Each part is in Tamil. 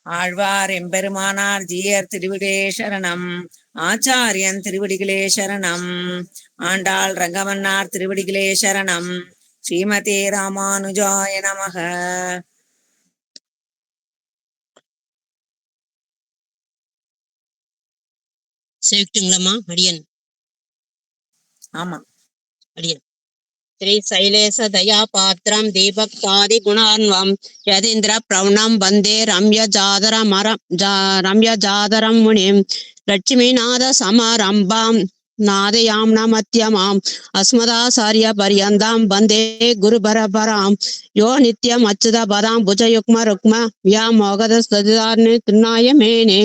ஆழ்வார் எம்பெருமானார் ஜீயர் திருவிடே சரணம். ஆச்சாரியன் திருவடிகளே சரணம். ஆண்டாள் ரங்கமன்னார் திருவடிகளே சரணம். ஸ்ரீமதே ராமானுஜாய நமக. சேவிட்டுங்களம்மா அடியன்? ஆமா அடியன். ஸ்ரீ சைலேச தயா பாத்திரம் தீபக்தாதி குணான்வம் யதீந்திர பிரவணம் வந்தே ரம்ய ஜாதரம் முனிம் லட்சுமிநாத சமாரம்பாம் நாதயாம் நமத்யமாம் அஸ்மதாசாரிய பரியந்தாம் வந்தே குரு பரபராம் யோ நித்யம் அச்சுத பதாம் புஜயுக்ம ருக்ம வியாமோகத சதிதார்னி திருநாய மேனே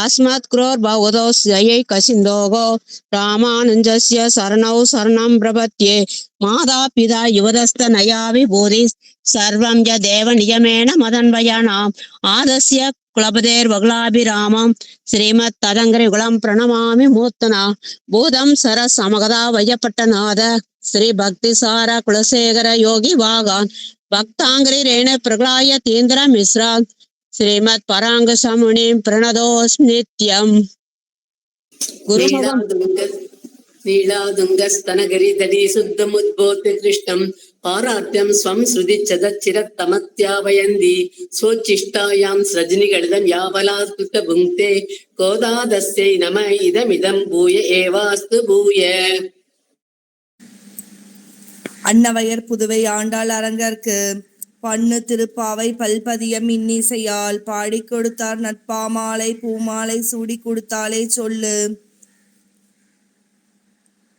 அஸ்மத் குரோர் பவதோஸ்யை கசிந்தோகோ ராமானுஜஸ்ய சரணௌ சரணம் பிரபத்யே மாதா பிதா யுவதஸ்த நயாவி பூரி சர்வம் ய தேவ நியமேன மதன்வயானாம் ஆதஸ்ய குலபதேர் வகுலாபிராமம் ஸ்ரீமத் ததங்கரி குலம் பிரணமாமி மூர்த்தனா பூதம் சர சமகதா வையப்பட்டநாத ஸ்ரீ பக்தி சார குலசேகர யோகி வாகான் பக்தாங்கிரி ரேண பிரகலாய தீந்திர மிஸ்ரா ஸ்ரீமத் பராங்க சமுனி பிரணதோஸ்மி நித்யம். குருமுகம் நீளாதுங்கஸ்தனகரிதடி சுத்தமுத்போத்ய கிருஷ்ணம் பாராத்யம் ஸ்வம் ஸ்ருதி சதச்சிரத்தமத்யாவயந்தி ஸ்வோச்சிஷ்டாயாம் ஸ்ரஜினிகளிதம் யாவலாஸ்துத புங்க்தே கோதாதஸ்யை நம இதமிதம் பூய ஏவாஸ்து பூய. அன்னவயர் புதுவை ஆண்டாள் அரங்கற்கு பண்ணு திருப்பாவை பல்பதியம் இன்னிசையால் பாடி கொடுத்தார் நட்பாமாலை பூமாலை சூடி கொடுத்தாலே சொல்லு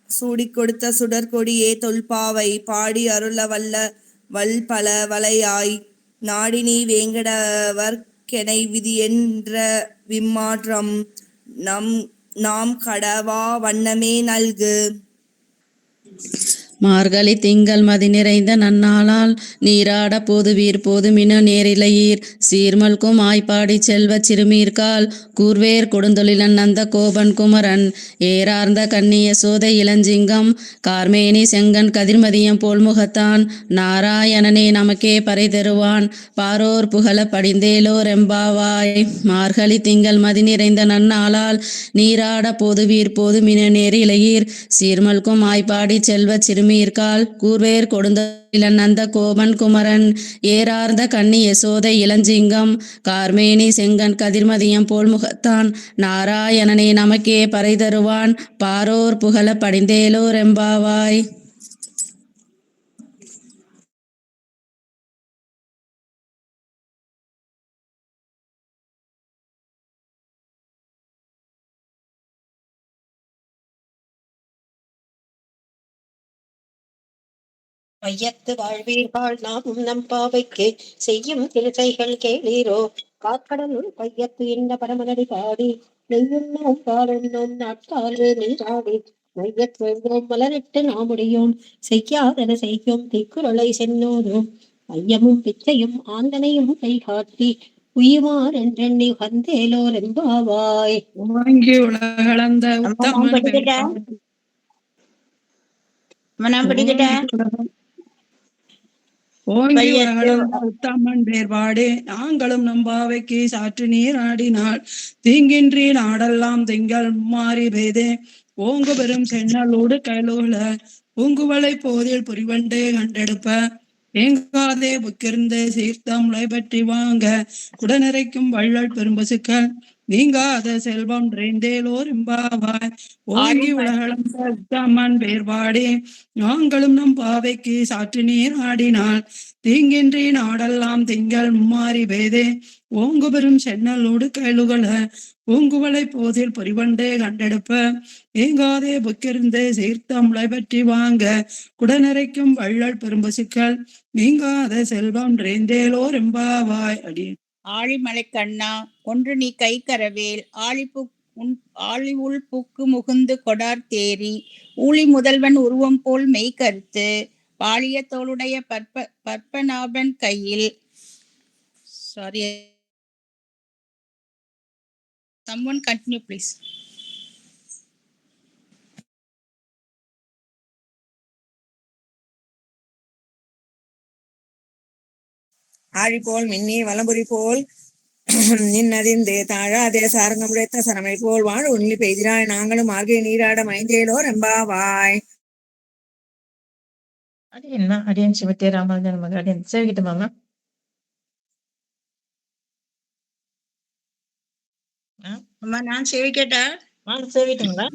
சூடி கொடுத்த சுடற்கொடியே தொல்பாவை பாடி அருள வல்ல வல்பல வலையாய் நாடினி வேங்கடவர்க்கெனை விதி என்ற விம்மாற்றம் நாம் கடவா வண்ணமே நல்கு. மார்கழி திங்கள் மதி நிறைந்த நன்னாளால் நீராட போதுவீர் போதுமின நேரிலையீர் சீர்மல்கும் ஆய்ப்பாடி செல்வ சிறுமீர்கால் கூர்வேர் கொடுந்தொழிலன் நந்த கோபன் குமரன் ஏறார்ந்த கண்ணிய சோதை இளஞ்சிங்கம் கார்மேனி செங்கன் கதிர்மதியம் போல் முகத்தான் நாராயணனே நமக்கே பறை தருவான் பாரோர் புகழ படிந்தேலோர் எம்பாவாய். மார்கழி திங்கள் மதி நிறைந்த நன்னாளால் நீராட போதுவீர் போதுமின நேரிலையீர் சீர்மல்கும் ஆய்ப்பாடி செல்வ சிறுமீர்கால் கூர்வேர் கொடுந்தொழிலன் நந்த கோபன் குமரன் ஏறார்ந்த கண்ணி யசோதை இளஞ்சிங்கம் கார்மேனி செங்கன் கதிர்மதியம் போல் முகத்தான் நாராயணனே நமக்கே பறை தருவான் பாரோர் புகழ படிந்தேலோர் எம்பாவாய். வையத்து வாழ்வீர்கள் நாமும் நம் பாவைக்கு செய்யும் திருசைகள் கேளீரோ காக்கடலுள் பையத்து இந்த பரமனடி பாடி நெய்யுண்ணோம் பாலுண்ணோம் நாட்காலு நீராடி மையத்துவோம் மலரிட்டு நாமுடியோம் செய்யாதன செய்யும் திக்குறளை சென்னோதும் ஐயமும் பிச்சையும் ஆந்தனையும் கை காட்டி உயுமார் என்றெண்ணி வந்தேலோர் எம்பாவாய். ஓங்கி உலகளந்த உத்தமன் ஓங்கி உலகளந்த உத்தமன் வேறுபாடு நாங்களும் நம்பாவைக்கு சாற்று நீர் ஆடினாள் தீங்கின்றி நாடெல்லாம் திங்கள் மாறி பெய்தே ஓங்கு பெரும் சென்னலோடு கைலோல பூங்குவளை போதில் புரிவண்டே கண்டெடுப்ப தேங்காதே புக்கிருந்து சீர்த்தம் பற்றி வாங்க குடநிறைக்கும் வள்ளல் பெரும்பசுக்கள் நீங்காத செல்வம் நிறைந்தேலோர் எம்பாவாய். ஓங்கி உலகளந்த உத்தமன் வேறுபாடே நாங்களும் நம் பாவைக்கு சாற்று நீர் ஆடினாள் தீங்கின்றி நாடெல்லாம் திங்கள் மும்மாறி பெய்தே ஓங்கு பெரும் சென்னலோடு கைலுகள பூங்குவளை போதில் பொறிவண்டே கண்டெடுப்ப ஏங்காதே புக்கிருந்து சீர்த்தம் பற்றி வாங்க குடநிறைக்கும் வள்ளல் பெரும்பசுக்கள் நீங்காத செல்வம் நிறைந்தேலோர் எம்பாவாய். அடி ஆழிமலை கண்ணா ஒன்று நீ கை கரவேல் ஆழி உள் புக்கு முகுந்து கொடார் தேரி ஊழி முதல்வன் உருவம் போல் மெய் கருத்து பாலிய தோளுடைய பற்பநாபன் கையில் someone continue please. ஆழி போல் மின்னி வலம்புரி போல் நின்னதிந்து தாழாதே சாரங்கம் உடைத்த சரமை போல் வாழ் உண்ணி பெய்திராய் நாங்களும் மார்கை நீராட மைந்தேலோர் எம்பாவாய். அடியன்னா அடியன் சிவத்தே ராமானுஜன் மக அடியன் சேவிக்கிட்டுமாமா? அம்மா நான் சேவிக்கட்டா? சேவிட்டுங்களா?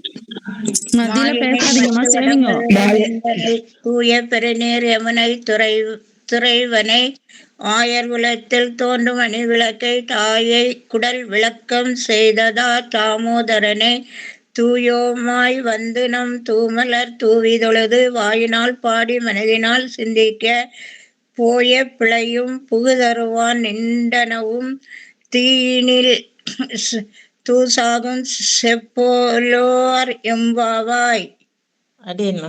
மத்தியில பேசாதீங்கம்மா, சேவிங்க. தூய பெருநீர் யமுனை துறைவனை ஆயர் குலத்தில் தோன்றும் அணி விளக்கை தாயை குடல் விளக்கம் செய்ததா தாமோதரனை தூயோமாய் வந்து நம் தூமலர் தூவி தொழுது வாயினால் பாடி மனதினால் சிந்திக்க போய பிழையும் புகுதருவான் நின்றனவும் தீயினில் தூசாகும் செப்போலோர் எம்பாவாய். அடியன்மா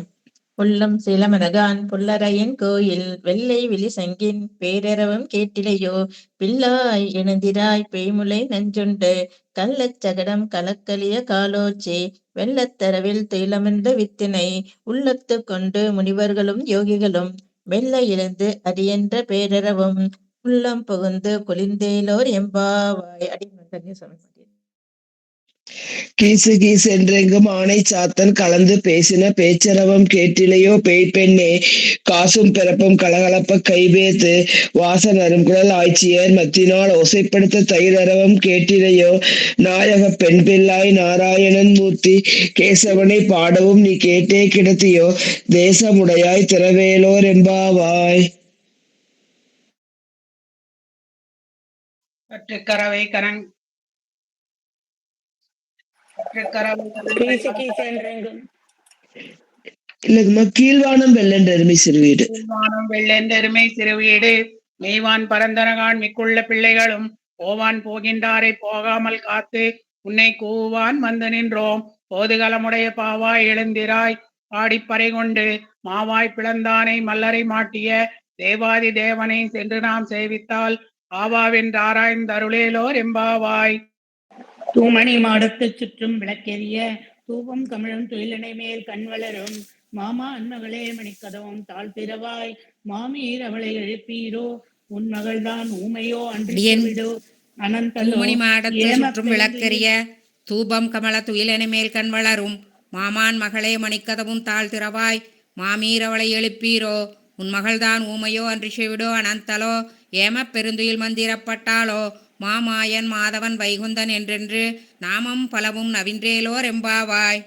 புல்லம் சிலமனகான் புல்லரையன் கோயில் வெள்ளை விழி சங்கின் பேரரவம் கேட்டிலையோ பிள்ளாய் இணைந்திராய் பேய்முலை நஞ்சுண்டு கள்ளச் சகடம் கலக்கலிய காலோச்சி வெள்ளத்தரவில் துயிலமர்ந்த வித்தினை உள்ளத்து கொண்டு முனிவர்களும் யோகிகளும் மெல்ல இழந்து அடியென்ற பேரரவும் உள்ளம் புகுந்து குளிர்ந்தேலோர் எம்பாவாய். அடியன் சொல்ல கீசு கீசு என்றெங்கும் ஆணை சாத்தன் கலந்து பேசின பேச்சரவம் கேட்டிலையோ பெண்ணே காசும் பிறப்பும் கலகலப்ப கைபேத்து வாசன் அருங்குழல் ஆட்சியர் மத்தினால் ஓசைப்படுத்த தயிரரவம் கேட்டிலையோ நாயக பெண் பிள்ளாய் நாராயணன் மூர்த்தி கேசவனை பாடவும் நீ கேட்டே கிடத்தியோ தேசமுடையாய் திறவேலோர் எம்பாவாய். கரவை கரங் இல்லைங்கம்மா, கீழ்வானம் வெள்ளென்றருமை சிறுவீடு. கீழ்வானம் வெள்ளென்றருமை சிறுவீடு மெய்வான் பரந்தனகான் மிக்குள்ள பிள்ளைகளும் போவான் போகின்றாரை போகாமல் காத்து உன்னை கூவான் வந்து நின்றோம் போதுகலமுடைய பாவாய் எழுந்திராய் பாடிப்பறை கொண்டு மாவாய் பிளந்தானை மல்லரை மாட்டிய தேவாதி தேவனை சென்று நாம் சேவித்தால் ஆவாவென்றாராய்ந்தருளேலோர் எம்பாவாய். தூமணி மாடத்து சுற்றும் விளக்கெரிய தூபம் கமிழும் துயிலனை மேல் கண் வளரும் மாமா அன்மகளே மணிக்கதவும் தாழ் பிறவாய் மாமீர் அவளை எழுப்பீரோ உன் மகள்தான் ஊமையோ அன்றியோ தூமணி மாடத்து சுற்றும் விளக்கெரிய தூபம் கமல துயிலனை மேல் கண் வளரும் மாமான் மகளே மணிக்கதவும் தாழ் திறவாய் மாமீர் அவளை எழுப்பீரோ உன் மகள்தான் ஊமையோ அன்றி செவிடோ அனந்தலோ ஏம பெருந்துயில் மந்திரப்பட்டாளோ மாமாயன் மாதவன் வைகுந்தன் என்றென்று நாமம் பலவும் நவின்றேலோர் எம்பாவாய்.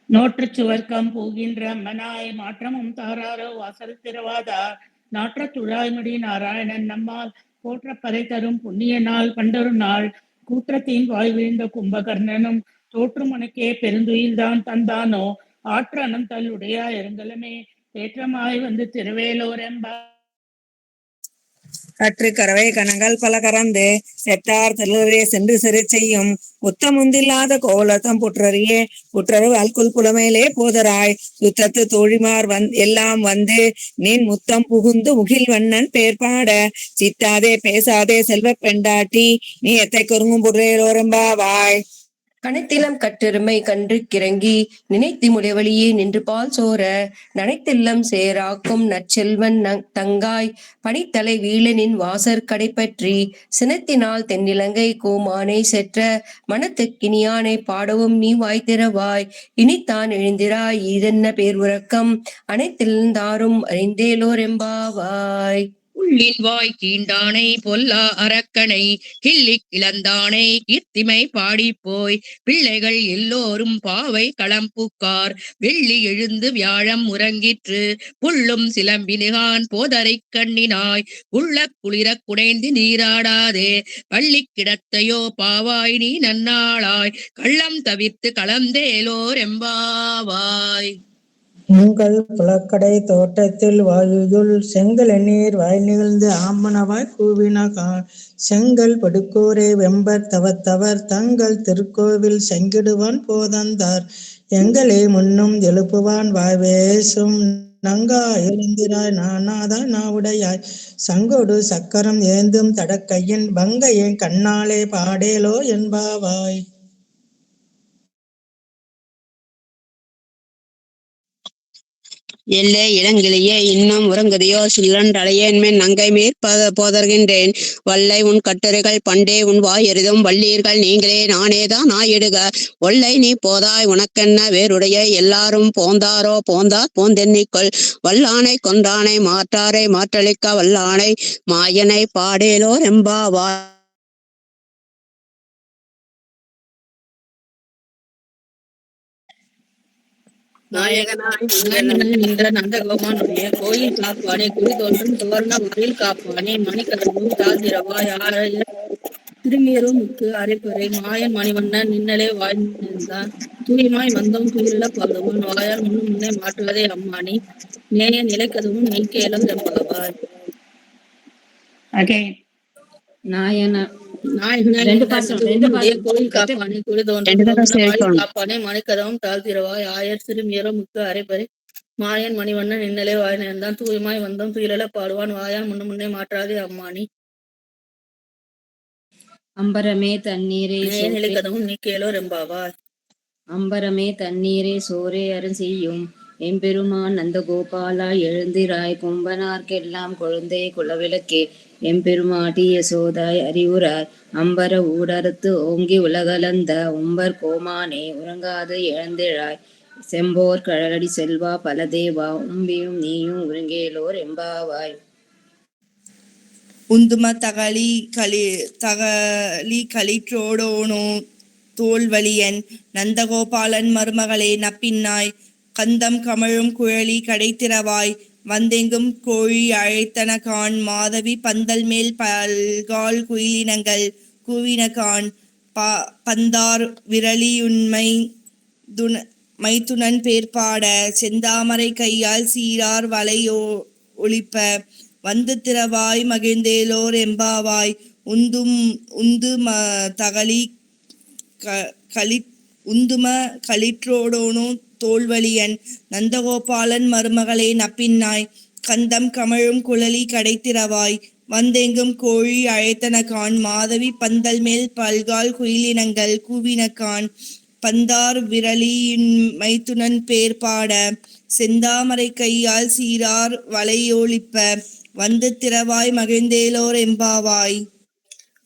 நோற்று சுவர்க்கம் போகின்ற அம்மனாய் மாற்றமும் தாராரோ வாசல் திறவாதார் நாற்ற துழாய்முடி நாராயணன் நம்மால் போற்ற பறை தரும் புண்ணிய நாள் பண்டொரு நாள் கூற்றத்தின் வாய் வீழ்ந்த கும்பகர்ணனும் தோற்றும் உனக்கே பெருந்துயில்தான் தந்தானோ ஆற்று அனந்தல் உடையா இருங்கலமே தேற்றமாய் வந்து திருவேலோர் எம்பா. கற்று கறவை கணங்கள் பல கறந்து செட்டார் தெளிவே சென்று சிறு செய்யும் புத்தமுந்தில்லாத கோலத்தம் புற்றறியே புற்றரு அல்குல் புலமையிலே போதராய் சுத்தத்து தோழிமார் எல்லாம் வந்து நின் முத்தம் புகுந்து முகில் வண்ணன் பேர் பாட சித்தாதே பேசாதே செல்வ பெண்டாட்டி நீ எத்தை குறுங்கும் புற்றேலோரம்பாவாய். கனைத்திலம் கற்றெருமை கன்று கிறங்கி நினைத்தி முளைவழியே நின்று பால் சோர நனைத்தில்லம் சேராக்கும் நற்செல்வன் தங்காய் பனித்தலை வீழனின் வாசற் கடை பற்றி சினத்தினால் தென்னிலங்கை கோமானை செற்ற மனத்துக்கினியானை பாடவும் நீ வாய்த்திரவாய் இனித்தான் எழுந்திராய் இதென்ன பேர் உறக்கம் அனைத்திருந்தாரும் அறிந்தேலோர் எம்பாவாய். உள்ளின் வாய் கீண்டானை பொல்லா அரக்கனை கிள்ளிக் இழந்தானை கீர்த்திமை பாடிப்போய் பிள்ளைகள் எல்லோரும் பாவை களம்புக்கார் வெள்ளி எழுந்து வியாழம் உறங்கிற்று புல்லும் சிலம்பினுகான் போதரை கண்ணினாய் உள்ள குளிர குடைந்து நீராடாதே பள்ளி கிடத்தையோ பாவாய் நீ நன்னாளாய் கள்ளம் தவிர்த்து கலந்தேலோர் எம்பாவாய். உங்கள் குளக்கடை தோட்டத்தில் வாயுள் செங்கல் நீர் வாய் நிகழ்ந்து ஆம்பனவாய் கூவினான் செங்கல் படுக்கோரே வெம்பர் தவத்தவர் தங்கள் திருக்கோவில் செங்கிடுவான் போதந்தார் எங்களே முன்னும் எழுப்புவான் வாய்வேசும் நங்கா எழுந்திராய் நானாதா நாவுடையாய் சங்கோடு சக்கரம் ஏந்தும் தடக்கையின் பங்கையின் கண்ணாலே பாடேலோ என்பாவாய். எல்லே இளங்கிளியே இன்னும் உறங்குதியோ சில்லன்றலையேன்மேன் நங்கை போதர்கின்றேன் வல்லை உன் கட்டுரைகள் பண்டே உன் வாயெறிதும் வள்ளீர்கள் நீங்களே நானேதான் ஆயிடுக ஒல்லை நீ போதாய் உனக்கென்ன வேறுடைய எல்லாரும் போந்தாரோ போந்தார் போந்தென்னிக்கொள் வல்லானை கொன்றானை மாற்றாரை மாற்றளிக்க வல்லானை மாயனை பாடேலோர் எம்பாவாய். நாயகனாய் நின்ற நந்தகோபானுடைய கோயில் காப்பானே குடி தோன்றும் தோரண வாயில் காப்பானே மணிக்கதவும் தாழ்ந்திரவாய் ஆரைய திருநீரும் முக்கு அரைப்பறை மாயன் மணிவண்ணன் நின்னலே வாழ்ந்தான் தூய்மாய் வந்தோம் துயில பாடுவான் வாயால் முன்னே மாற்றுவதே அம்மானி நேய நிலைக்கதவும் நீக்கேலும் என்பவாய். கோயில் காப்பானே குடி தோன்றும் காப்பானே மணிக்கதவும் தாழ்த்திரவாய் ஆயர் சிறுமியரும் முக்கு அரைப்பறை மாயன் மணிவண்ணன் நின்னலே வாய் நேர்ந்தான் தூய்மாய் வந்தோம் துயில பாடுவான் வாயால் முன்னே மாற்றாதே அம்மானி அம்பரமே தண்ணீரே நிலைக்கதவும் நீக்கேலோ ரெம்பாவாய். அம்பரமே தண்ணீரே சோரே அருஞ்செய்யும் எம்பெருமான் நந்தகோபாலா எழுந்திராய் கும்பனார்க்கெல்லாம் கொழுந்தே குலவிளக்கே எம்பெருமாட்டி யசோதாய் அறிவுராய் அம்பர ஊடறுத்து ஓங்கி உலகளந்த உம்பர் கோமானே உறங்காது எழுந்திழாய் செம்போர் கழலடி செல்வா பலதேவா உம்பியும் நீயும் உருங்கேலோர் எம்பாவாய். உந்தும தகலி களிற்றோடோனோ தோல்வலியன் நந்தகோபாலன் மருமகளே நப்பின்னாய் கந்தம் கமழும் குழலி கடைத்திரவாய் வந்தெங்கும் கோழி அழைத்தன கான் மாதவி பந்தல் மேல் பல்கால் குயிலினங்கள் கூவினகான் பந்தார் விரலியுண்மை மைத்துனன் பேர்பாட செந்தாமரை கையால் சீரார் வலையோ ஒளிப்ப வந்து திரவாய் மகிழ்ந்தேலோர் எம்பாவாய். உந்தும களிற்றோடோனோ தோல்வலியன் நந்தகோபாலன் மருமகளே நப்பின்னாய் கந்தம் கமழும் குழலி கடைத்திரவாய் வந்தெங்கும் கோழி அழைத்தன கான் மாதவி பந்தல் மேல் பல்கால் குயிலினங்கள் கூவினகான் பந்தார் விரலியின் மைத்துனன் பேர்பாட செந்தாமரை கையால் சீரார் வலையோளிப்ப வந்து திரவாய் மகிழ்ந்தேலோர் எம்பாவாய்.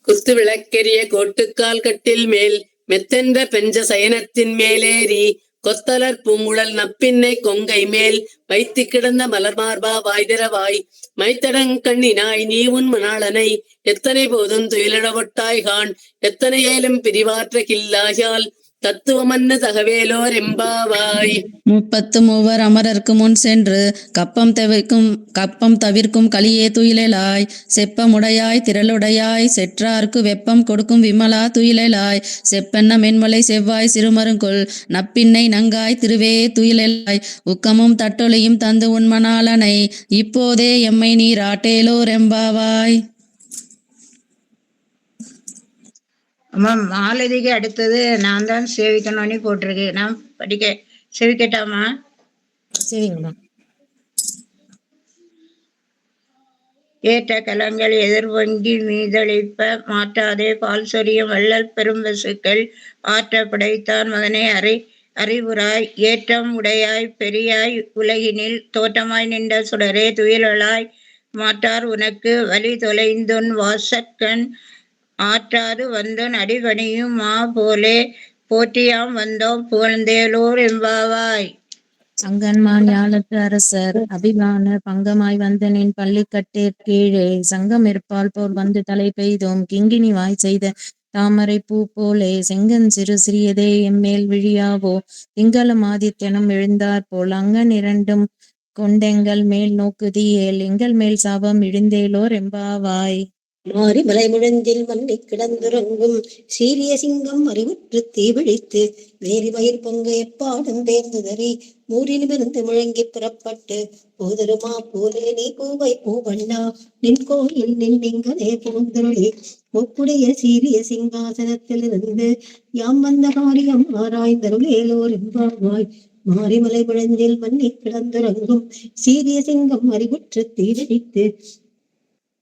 குத்து விளக்கெரிய கோட்டுக்கால் கட்டில் மேல் மெத்தென்ற பெஞ்ச சயனத்தின் மேலேறி கொத்தலர் பூங்குழல் நப்பின்னை கொங்கை மேல் வைத்து கிடந்த மலர்மார்பா வாய்திரவாய் மைத்தடங்கண்ணினாய் நீ உன் மணாளனை எத்தனை போதும் துயிலிடவொட்டாய் கான் எத்தனை ஏலும் பிரிவாற்ற கில்லாயால் தத்துவமன்னு தகவேலோர் எம்பாவாய். 33 அமரர்க்கு முன் சென்று கப்பம் தவிர்க்கும் களியே துயிலாய் செப்பமுடையாய் திரளுடையாய் செற்றார்க்கு வெப்பம் கொடுக்கும் விமலா துயிலாய் செப்பென்ன மென்மலை செவ்வாய் சிறுமருங்குள் நப்பின்னை நங்காய் திருவே துயிலாய் உக்கமும் தட்டொலியும் தந்து உன்மணாளனை இப்போதே எம்மை நீர் ஆட்டேலோர் எம்பாவாய். அம்மா மாலதிக்கு அடுத்தது நான் தான் சேவிக்கணும்னு போட்டிருக்கேன். நான் சேவிக்கட்டாமா? சரிங்கம்மா. ஏற்ற கலங்கள் எதிர்வங்கி மீதளிப்ப மாற்றாதே பால் சொரியும் வள்ளல் பெரும் பசுக்கள் ஆற்ற படைத்தான் மகனே அறிவுராய் ஏற்றம் உடையாய் பெரியாய் உலகினில் தோற்றமாய் நின்ற சுடரே துயிலாய் மாற்றார் உனக்கு வழி தொலைந்துன் வாசற்கண் ஆற்றாது வந்தோன் அடிபணியும் மா போலே போற்றியாம் வந்தோம் புகழ்ந்தேலோர் எம்பாவாய். சங்கன்மான் ஞாலத்து அரசர் அபிமான பங்கமாய் வந்தனின் பள்ளிக்கட்டேற் கீழே சங்கம் இருப்பால் போர் வந்து தலை பெய்தோம் கிங்கினி வாய் செய்த தாமரை பூ போலே செங்கன் சிறியதே எம்மேல் விழியாவோ திங்களும் ஆதித்யனும் எழுந்தார் போல் அங்கன் இரண்டும் கொண்டெங்கள் மேல் நோக்குதியேல் எங்கள் மேல் சாபம் இழிந்தேலோர் எம்பாவாய். மாறி மலை முழஞ்சில் மண்ணை கிடந்துறங்கும் சீரிய சிங்கம் அறிவுற்று தீவிழித்து வேறி வயிர் பொங்க எப்பாடும் பேர்ந்துதறி மூரிலுமிருந்து முழங்கி புறப்பட்டு போதருமா போலே நீ பூவை பூவண்ணா நின் கோயில் நின்னிங்கனே பூந்தொழி ஒப்புடைய சீரிய சிங்காசனத்திலிருந்து யாம் வந்த காரியம் ஆராய்ந்தருளேலோர் எம்பாவாய். மாரிமலை முழஞ்சில் மண்ணை கிடந்துறங்கும் சீரிய சிங்கம் அறிவுற்று தீவிழித்து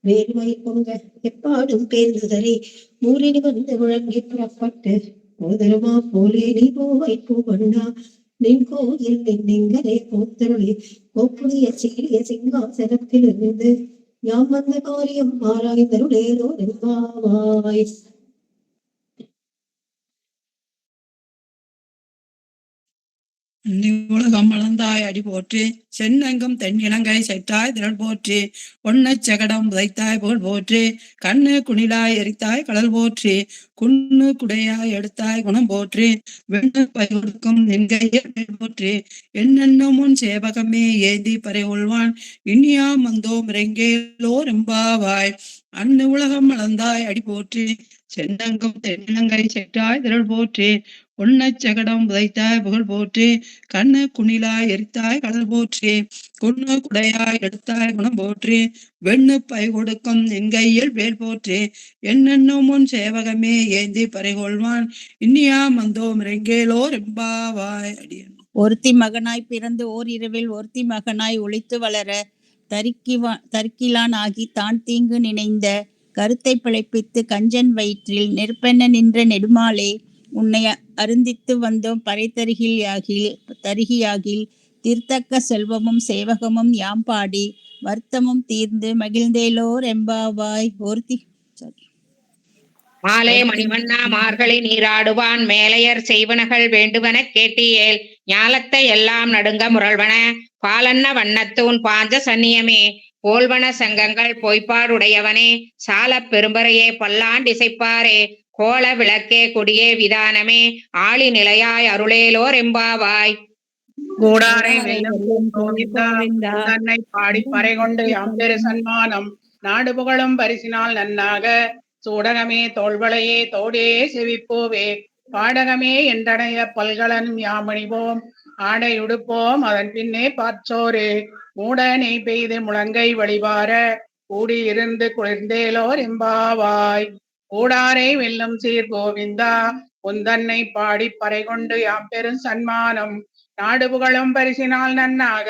வேறுவை பொங்க எப்பாடும் பேர்ந்துதறி மூரினி வந்து முழங்கி புறப்பட்டு போதருமா போலே நீ பூவை பூவண்ணா நின்கோயில் நெஞ்சரை போத்தருளி கோப்புடைய சீரிய சிங்காசனத்திலிருந்து யாம் வந்த காரியம் ஆராய்ந்தருளேலோ என்பாவாய். உலகம் வளர்ந்தாய் அடி போற்றி, சென்னெங்கும் தென் இலங்கை செற்றாய் திரள் போற்றி, பொன்னச் சகடம் புதைத்தாய் புகழ் போற்றி, கண்ணு குணிலாய் எரித்தாய் கடல் போற்றி, குன்னு குடையாய் எடுத்தாய் குணம் போற்றி, வெண்ணு பை கொடுக்கும் நென்கையர் போற்றி, என்னென்னும் முன் சேவகமே ஏந்தி பறை கொள்வான், இனியா மந்தோம் ரெங்கேலோர் எம்பாவாய். அன்னு உலகம் வளர்ந்தாய் அடி போற்றி, சென்னெங்கும் தென் இலங்கை செற்றாய் திரள் போற்றி, பொன்னச் சகடம் புதைத்தாய் புகழ் போற்றி, கண்ணு குணிலாய் எரித்தாய் கடல் போற்றி, குன்னு குடையாய் எடுத்தாய் குணம் போற்றி, வெண்ணு பை கொடுக்கும் என்கையில் வேல் போற்றி, என்னென்னும் முன் சேவகமே ஏந்தி பறைகொள்வான், இனியா மந்தோம் ரெங்கேலோர் எம்பாவாய். அடியன் ஒருத்தி மகனாய் பிறந்து ஓர் இரவில் ஒருத்தி மகனாய் ஒளித்து வளர தரிக்கிலான் ஆகி தான் தீங்கு நினைந்த கருத்தை பிழைப்பித்து கஞ்சன் வயிற்றில் நெருப்பென நின்ற நெடுமாலே உன்னை அருந்தித்து வந்தோம் தருகியாகில் தீர்த்தக்க செல்வமும் சேவகமும் யாம் பாடி வருத்தமும் தீர்ந்து மகிழ்ந்தேலோர் எம்பாவாய். மாலே மணிவண்ணா மார்கழி நீராடுவான் மேலையர் செய்வனகள் வேண்டுவன கேட்டியேல் ஞாலத்தை எல்லாம் நடுங்க முரள்வன பாலன்ன வண்ணத்தூன் பாஞ்ச சன்னியமே போல்வன சங்கங்கள் பொய்ப்பாடுடையவனே சால பெரும்பரையே பல்லாண்டிசைப்பாரே கோல விளக்கே கொடியே விதானமே ஆளி நிலையாய் அருளேலோர் எம்பாவாய். கூடாரை தன்னை பாடி பறை கொண்டு அம்பெரு சன்மானம் நாடு புகழும் பரிசினால் நன்னாக சூடகமே தோள்வளையே தோடே செவிப்போவே பாடகமே என்றடைய பல்கலன் யாமணிவோம் ஆடை உடுப்போம் அதன் பின்னே பாற்றோரே மூடனை பெய்து முழங்கை வழிபார கூடியிருந்து குளிர்ந்தேலோர் எம்பாவாய். கூடாரை வெல்லும் சீர் கோவிந்தா உந்தன்னை பாடி பறை கொண்டு யாம் பெரும் சன்மானம் நாடு புகழும் பரிசினால் நன்னாக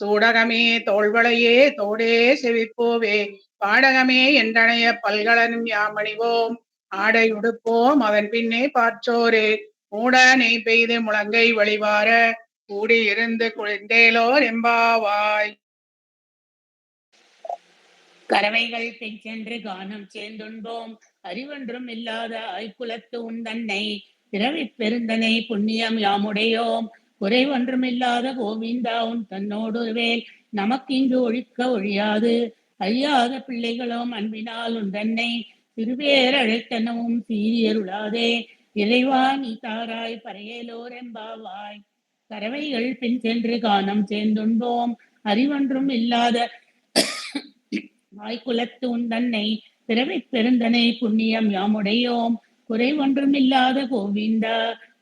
சூடகமே தோள்வளையே தோடே செவிப்போவே பாடகமே என்றனைய பல்கலனும் யாமணிவோம் ஆடை உடுப்போம் அதன் பின்னே பாற்றோரே மூடனை பெய்து முழங்கை வழிவார கூடியிருந்து குளிர்ந்தேலோர் எம்பாவாய். கறவைகள் பின் சென்று கானம் சேர்ந்துண்போம் அறிவொன்றும் இல்லாத ஆய்குலத்து உந்தன்னை பிறவி பெருந்தனை புண்ணியம் யாமுடையோம் குறைவொன்றும் இல்லாத கோவிந்தா உன் தன்னோடு வேல் நமக்கிங்கு ஒழிக்க ஒழியாது அறியாத பிள்ளைகளும் அன்பினால் உந்தன்னை திருவேர் அழைத்தனவும் சீரியருளாதே இறைவா நீ தாராய் பறையலோர் எம்பாவாய். கறவைகள் பின் சென்று கானம் சேர்ந்துண்போம் அறிவொன்றும் இல்லாத வாய்க்குலத்து உந்தன்னை பிறவி பெருந்தனை புண்ணியம் யாமுடையோம் குறைவொன்றும் இல்லாத கோவிந்தா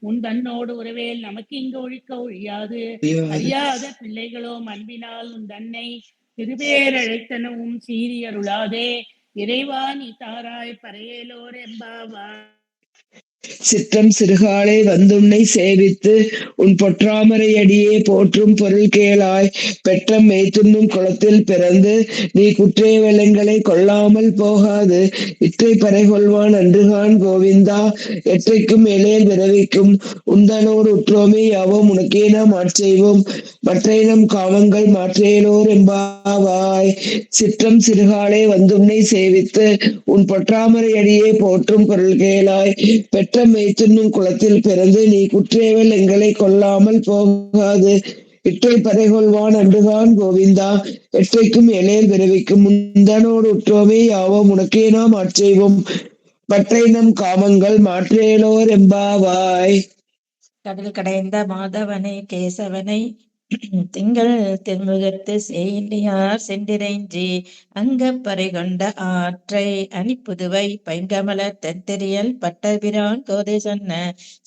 உன் தன்னோடு உறவேல் நமக்கு இங்கு ஒழிக்க ஒழியாது அறியாத பிள்ளைகளோ அன்பினால் உன் தன்னை திருவேரழைத்தனவும் சீரியருளாதே இறைவா நீ தாராய் பறையலோர் எம்பாவாய். சிற்றம் சிறுகாலை வந்துன்னை சேவித்து உன் பொற்றாமரை அடியே போற்றும் பொருள் கேளாய் பெற்றம் மெய்த்துண்ணும் குளத்தில் பிறந்து நீ குற்றே வெள்ளங்களை கொள்ளாமல் போகாது இற்றை பறை கொள்வான் அன்றுகான் கோவிந்தா எற்றைக்கும் இளையல் விரவிக்கும் உந்தனோர் உற்றோமே யாவோம் உனக்கே நாம் ஆட்செய்வோம் மற்றை நம் காமங்கள் மாற்றேலோர் எம்பாவாய். சிற்றம் சிறுகாலை வந்துன்னை சேவித்து உன் பொற்றாமரை அடியே போற்றும் பொருள் கேளாய் பெற்ற மெய்த்துண்ணும் குளத்தில் பிறந்து நீ குற்றேவல் எங்களை கொள்ளாமல் போகாது இற்றை பறை கொள்வான் அன்றுகான் கோவிந்தா எற்றைக்கும் இளையல் விரவிக்கும் முந்தனோடு உற்றோமே யாவோம் உனக்கே நாம் ஆட்செய்வோம் மற்றை நம் காமங்கள் மாற்றேலோர் எம்பாவாய். கடல் கடைந்த மாதவனை கேசவனை திங்கள் திருமுகத்து செய்யார் சென்றிரைஞ்சி அங்க பறை கொண்ட ஆற்றை அணிப்புதுவை பைங்கமல தென்தெரியல் பட்டபிரான் கோதை சொன்ன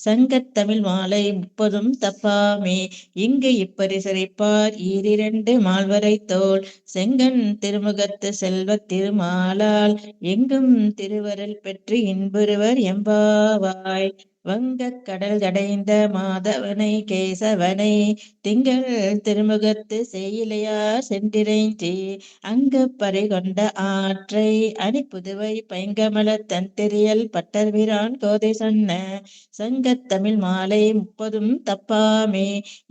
சங்கத்தமிழ் மாலை 30 தப்பாமே இங்கு இப்பரி சிறைப்பார் ஈரிரண்டு மால்வரை தோல் செங்கன் திருமுகத்து செல்வ திருமாலால் எங்கும் திருவருள் பெற்று இன்புறுவர் எம்பாவாய். வங்கக் கடல் கடைந்த மாதவனை கேசவனை திங்கள் திருமுகத்து செய்யிலையார் சென்றிரைஞ்சி அங்கப்பறை கொண்ட ஆற்றை அணிப்புதுவை பைங்கமல தன்திரியல் பட்டர்பிரான் கோதை சொன்ன சங்கத்தமிழ் மாலை 30 தப்பாமே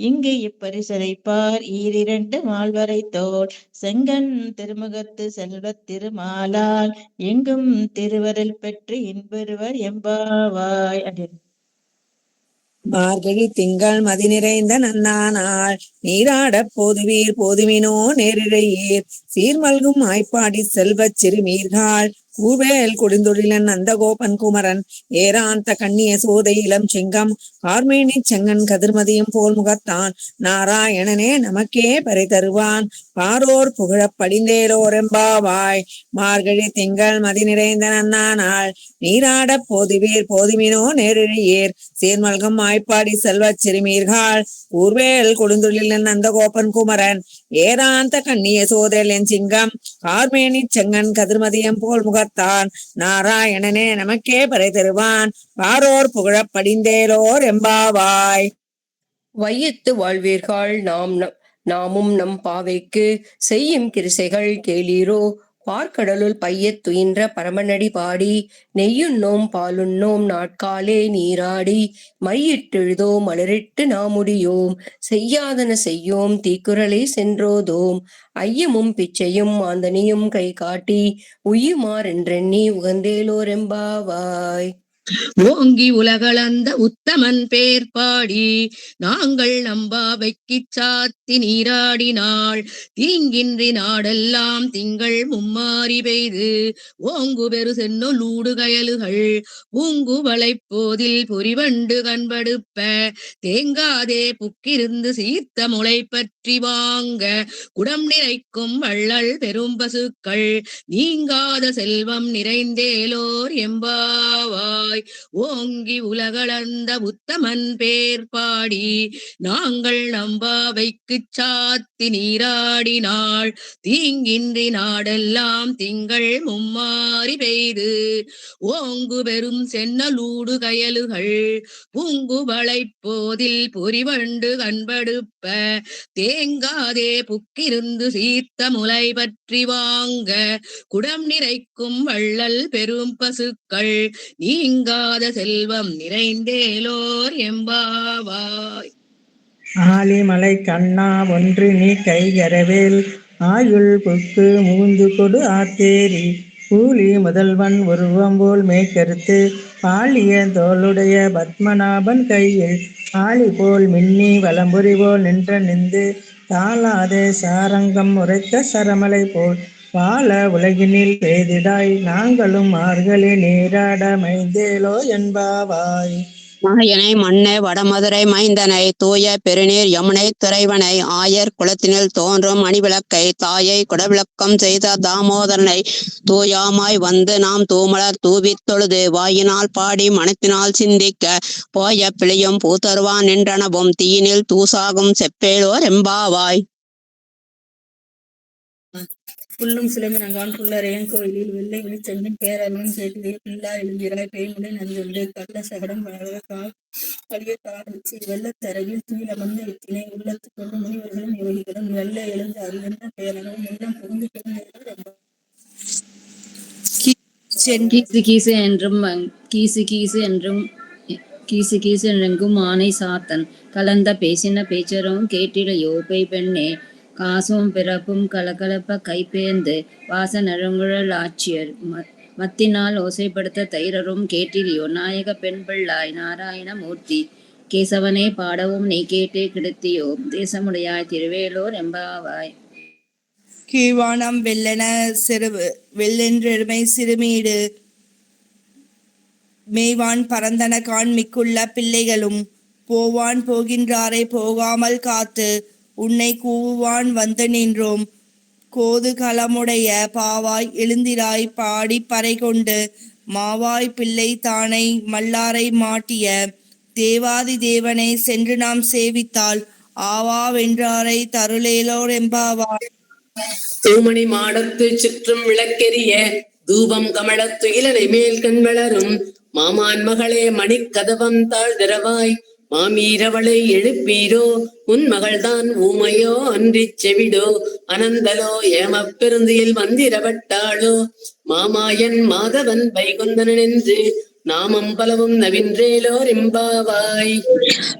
இங்கு இப்பரிசரைப்பார் ஈரிரண்டு மால்வரை தோள் செங்கன் திருமுகத்து செல்வத் திருமாலால் எங்கும் திருவருள் பெற்று இன்பெறுவர் எம்பாவாய். மார்கழி திங்கள் மதி நிறைந்த நன்னானாள் நீராடப் போதுவீர் போதுமினோ நேரிழையீர் சீர்மல்கும் ஆய்ப்பாடி செல்வச் சிறுமீர்காள் கூவேல் கொடுந்தொழிலன் நந்தகோபன் குமரன் ஏராந்த கண்ணிய சோதை இளம் செங்கம் கார்மேனி செங்கன் கதிர்மதியும் போல் முகத்தான் நாராயணனே நமக்கே பறை தருவான் பாரோர் புகழப் படிந்தேலோரெம்பாவாய். மார்கழி திங்கள் மதி நிறைந்த நன்னானாள் நீராடப் போதுவீர் போதுமினோ நேரிழையீர் சீர்மல்கும் ஆய்ப்பாடி செல்வச் சிறுமீர்காள் கூர்வேல் கொடுந்தொழிலன் நந்தகோபன் குமரன் ஏராந்த கண்ணிய சோதரின் சிங்கம் கார்மேனி செங்கன் கதிர்மதியம் போல் முகத்தான் நாராயணனே நமக்கே பறை தருவான் பாரோர் புகழப் படிந்தேலோர் எம்பாவாய். வையத்து வாழ்வீர்கள் நாமும் நம் பாவைக்கு செய்யும் கிரிசைகள் கேளீரோ பார்க்கடலுள் பையத் துயின்ற பரமனடி பாடி நெய்யுண்ணோம் பாலுண்ணோம் நாட்காலே நீராடி மையிட்டெழுதோம் மலரிட்டு நாமுடியோம் செய்யாதன செய்யோம் தீக்குறளை சென்றோதோம் ஐயமும் பிச்சையும் மாந்தனியும் கை காட்டி உய்யுமாறென்றெண்ணி உகந்தேலோரெம்பாவாய். ஓங்கி உலகளந்த உத்தமன் பேர் பாடி நாங்கள் நம்பாவைக்கு சாத்தி நீராடினாள் தீங்கின்றி நாடெல்லாம் திங்கள் மும்மாறி பெய்து ஓங்கு பெரு சென்னொலூடு கயலுகள் பூங்கு வளைப்போதில் பொறிவண்டு கண்படுப்ப தேங்காதே புக்கிருந்து சீர்த்த முளை பற்றி வாங்க குடம் நிறைக்கும் வள்ளல் பெரும் பசுக்கள் நீங்காத செல்வம் நிறைந்தேலோர் எம்பாவாய். ஓங்கி உலகளந்த உத்தமன் பேர் பாடி நாங்கள் நம்பாவைக்கு சாத்தி நீராடினாள் தீங்கின்றி நாடெல்லாம் திங்கள் மும்மாறி பெய்து ஓங்கு பெரும் சென்னலூடு கயலுகள் பூங்கு வளைப்போதில் பொறிவண்டு கண்படுப்ப தேங்காதே புக்கிருந்து சீர்த்த முளை பற்றி வாங்க குடம் நிறைக்கும் வள்ளல் பெரும் பசுக்கள் நீங்காத செல்வம் நிறைந்தேலோர் எம்பாவாய். ஆலிமலை கண்ணா ஒன்று நீ கைகரவேல் ஆயுள் புக்கு மூந்து கொடு ஆத்தேரி கூலி முதல்வன் உருவம் போல் மேற்கருத்து பாலிய தோளுடைய பத்மநாபன் கையில் ஆளி போல் மின்னி வலம்புரி போல் நின்று தாளாதே சாரங்கம் உரைத்த சரமலை போல் வாழ உலகினில் பேதிடாய் நாங்களும் மார்கழி நீராட மைந்தேலோ என்பாவாய். மாயனை மண்ணை வடமதுரை மைந்தனை தூய பெருநீர் யமுனை துறைவனை ஆயர் குளத்தினில் தோன்றும் மணிவிளக்கை தாயை குடவிளக்கம் செய்த தாமோதரனை தூயாமாய் வந்து நாம் தூமலர் தூவித் தொழுது வாயினால் பாடி மனத்தினால் சிந்திக்க போய பிழையும் பூத்தருவான் நின்றனவும் தீயினில் தூசாகும் செப்பேலோர் எம்பாவாய். புல்லும் சிலம்பினங்கான் புல்லரையன் கோயிலில் வெள்ளை வெளிச்செங்கின் பேரலும் கேட்டிலே பில்லா எழுந்திராய் பேய்முடி நந்துண்டு கள்ள சகடம் வழிய காலச்சி வெள்ளத்தரவில் துயிலமர்ந்த வித்தினை உள்ளத்து கொண்டு முனிவர்களும் யோகிகளும் வெள்ள எழுந்து அறிவென்ற பேரனும் உள்ளம் புகுந்து பிறந்தேன். கீசு கீசு என்றெங்கும் ஆனை சாத்தன் கலந்த பேசின பேச்சரும் கேட்டிலையோ பெய் பெண்ணே காசும் பிறப்பும் கலகலப்ப கைப்பேர்ந்து வாச நறுங்குழல் ஆட்சியர் மத்தினால் ஓசைப்படுத்த தைரரும் கேட்டிலையோ நாயக பெண் பிள்ளாய் நாராயண மூர்த்தி கேசவனை பாடவும் நீ கேட்டே கிடத்தியோ தேசமுடையாய் திருவேலோர் எம்பாவாய். கீழ்வானம் வெள்ளென்றெருமை சிறுமீடு மேய்வான் பரந்தன காண்மிக்குள்ள பிள்ளைகளும் போவான் போகின்றாரை போகாமல் காத்து உன்னை கூவுவான் வந்து நின்றோம் கோது களமுடைய பாவாய் எழுந்திராய் பாடி பறை கொண்டு மாவாய் பிள்ளை தானை மல்லாரை மாட்டிய தேவாதி தேவனை சென்று நாம் சேவித்தால் ஆவா வென்றாரை தருளேலோர் எம்பாவாய். தூமணி மாடத்து சுற்றும் விளக்கெரிய தூபம் கமலத்து இளனை மேல் கண் வளரும் மாமான் மகளே மணிக்கதவம் தாழ் திறவாய் மாமீரவளை எழுப்பீரோ உன் மகள்தான் ஊமையோ அன்றிச் செவிடோ அனந்தலோ ஏமப் பெருந்தியில் மந்திரவட்டாளோ மாமாயன் மாதவன் வைகுந்தனென்று நாமம் பலவும் நவின்றேலோர் எம்பாவாய்.